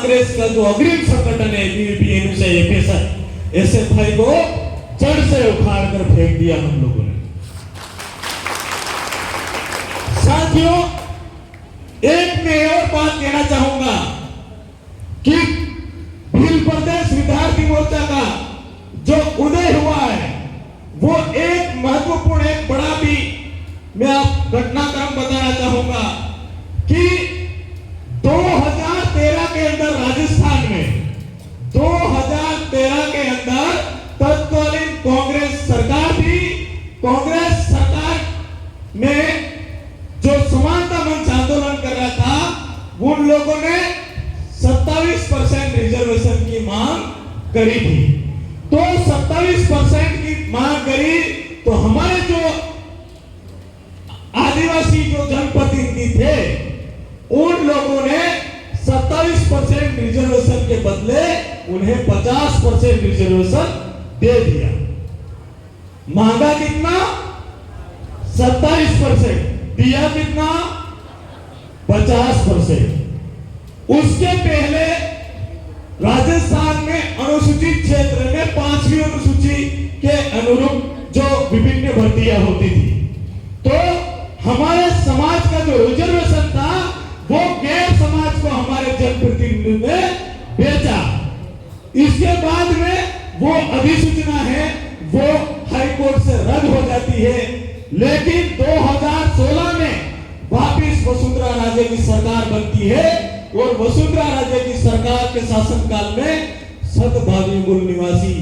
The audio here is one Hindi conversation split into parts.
कांग्रेस का जो अग्रिम संगठन है एसएफआई को जड़ से उखाड़ कर फेंक दिया हम लोगों ने। साथियों, एक मैं और बात कहना चाहूंगा कि भील प्रदेश विद्यार्थी मोर्चा का जो उदय हुआ है वो एक महत्वपूर्ण, एक बड़ा भी मैं आप घटनाक्रम बताना चाहूंगा कि 2013 के अंदर राजस्थान में 2013 के अंदर तत्कालीन कांग्रेस सरकार थी। कांग्रेस सरकार में जो समानता मंच आंदोलन कर रहा था उन लोगों ने 27% रिजर्वेशन की मांग करी थी। तो 27% की मांग करी तो हमारे जो आदिवासी जो जनप्रतिनिधि थे उन लोगों ने 27% रिजर्वेशन के बदले उन्हें 50% रिजर्वेशन दे दिया। मांगा कितना? 27%, दिया कितना? 50%। उसके पहले राजस्थान में अनुसूचित क्षेत्र में 5वीं अनुसूची के अनुरूप जो विभिन्न भर्तियां होती थी, तो हमारे समाज का जो रिजर्वेशन था वो गैर समाज को हमारे जनप्रतिनिधियों ने बेचा। इसके बाद में वो अधिसूचना है वो हाईकोर्ट से रद्द हो जाती है, लेकिन 2016 में वापिस वसुंधरा राजे की सरकार बनती है और वसुंधरा राजे की सरकार के शासनकाल में सद्भावी मूल निवासी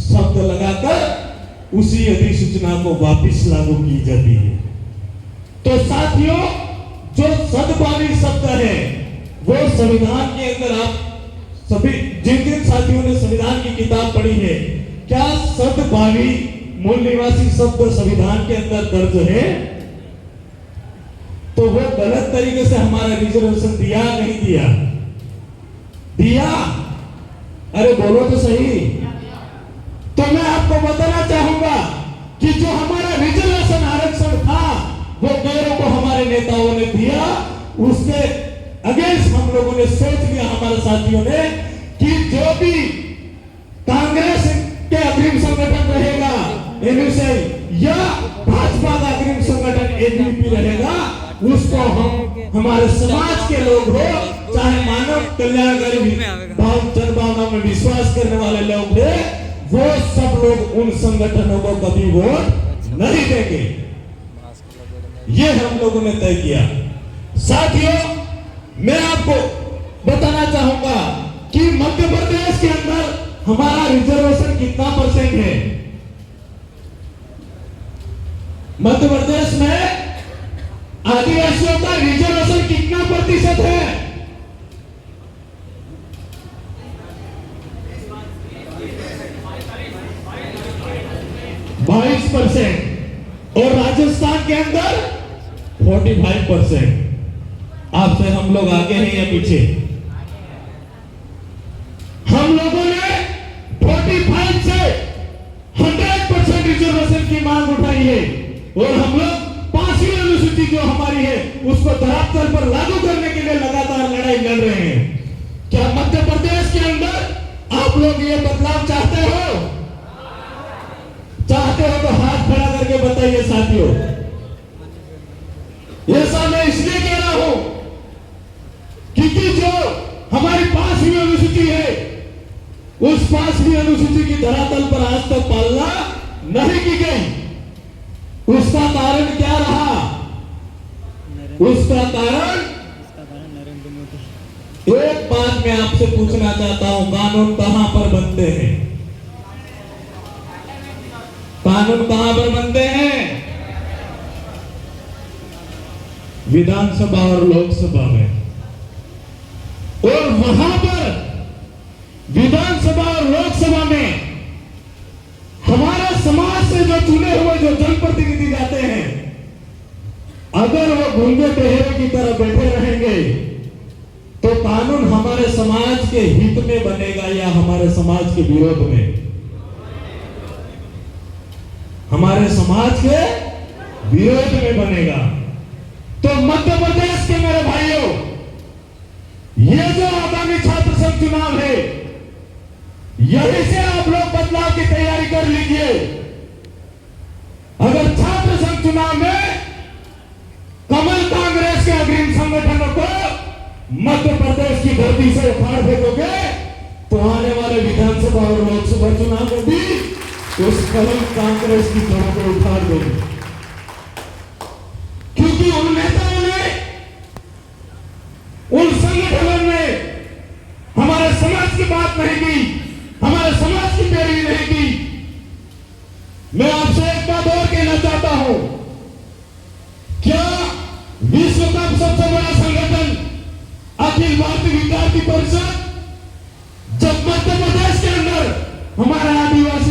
शब्द लगाकर उसी अधिसूचना को वापिस लागू की जाती है। तो साथियों, जो सद्भावी शब्द है वो संविधान के अंदर आप सभी जिन साथियों ने संविधान की किताब पढ़ी है, क्या सद्भावी मूल निवासी शब्द संविधान के अंदर दर्ज है? तो वो गलत तरीके से हमारा रिजर्वेशन दिया नहीं दिया? दिया। अरे बोलो तो सही। तो मैं आपको बताना चाहूंगा कि जो हमारा रिजर्वेशन आरक्षण था वो गैरों को हमारे नेताओं ने दिया, उसके अगेंस्ट हम लोगों ने सोच लिया, हमारे साथियों ने, कि जो भी कांग्रेस के अग्रिम संगठन रहेगा एनएसआई या भाजपा का अग्रिम संगठन एबीवीपी रहेगा, उसको हम हमारे समाज के लोग हो चाहे मानव कल्याणकारी जनभावना में विश्वास करने वाले लोग हो, वो सब लोग उन संगठनों को कभी वोट नहीं देंगे। ये हम लोगों ने तय किया। साथियों, मैं आपको बताना चाहूंगा कि मध्य प्रदेश के अंदर हमारा रिजर्वेशन कितना परसेंट है? मध्य प्रदेश में आदिवासियों का रिजर्वेशन कितना प्रतिशत है? 22%। और राजस्थान के अंदर 45%। आपसे हम लोग आगे हैं या पीछे? हम लोगों ने 45 से 100% रिजर्वेशन की मांग उठाई है और हम लोग 5वीं अनुसूची जो हमारी है उसको धरातल पर लागू करने के लिए लगातार लड़ाई लड़ रहे हैं। क्या मध्य प्रदेश के अंदर आप लोग ये बदलाव चाहते हो? चाहते हो तो हाथ खड़ा करके बताइए साथियों। ऐसा मैं इसलिए कह रहा हूं क्योंकि जो हमारी 5वीं अनुसूची है उस 5वीं अनुसूची की धरातल पर आज तक पालना नहीं की गई। उसका कारण क्या रहा? उसका कारण एक बात मैं आपसे पूछना चाहता हूं, कानून कहां पर बनते हैं? कानून कहां पर बनते हैं? विधानसभा और लोकसभा में। और वहां पर विधानसभा और लोकसभा में हमारे समाज से जो चुने हुए जो जनप्रतिनिधि जाते हैं, अगर वो गूंगे बहेरे की तरह बैठे रहेंगे तो कानून हमारे समाज के हित में बनेगा या हमारे समाज के विरोध में? हमारे समाज के विरोध में बनेगा। तो मध्य प्रदेश के मेरे भाइयों, ये जो आगामी छात्र चुनाव है, यहीं से आप लोग बदलाव की तैयारी कर लीजिए। अगर छात्र संघ चुनाव में कमल कांग्रेस के अग्रिम संगठनों को मध्य प्रदेश की धरती से उखाड़ फेंकोगे तो आने वाले विधानसभा और लोकसभा चुनाव में भी उस कमल कांग्रेस की जड़ों को उखाड़ दोगे, क्योंकि उन नेताओं ने, उन संगठनों ने हमारे समाज की बात नहीं की, हमारे समाज की पैरवी नहीं की। मैं आपसे एक बात और कहना चाहता हूं, क्या विश्व का सबसे बड़ा संगठन अखिल भारतीय विद्यार्थी परिषद जब मध्य प्रदेश के अंदर हमारा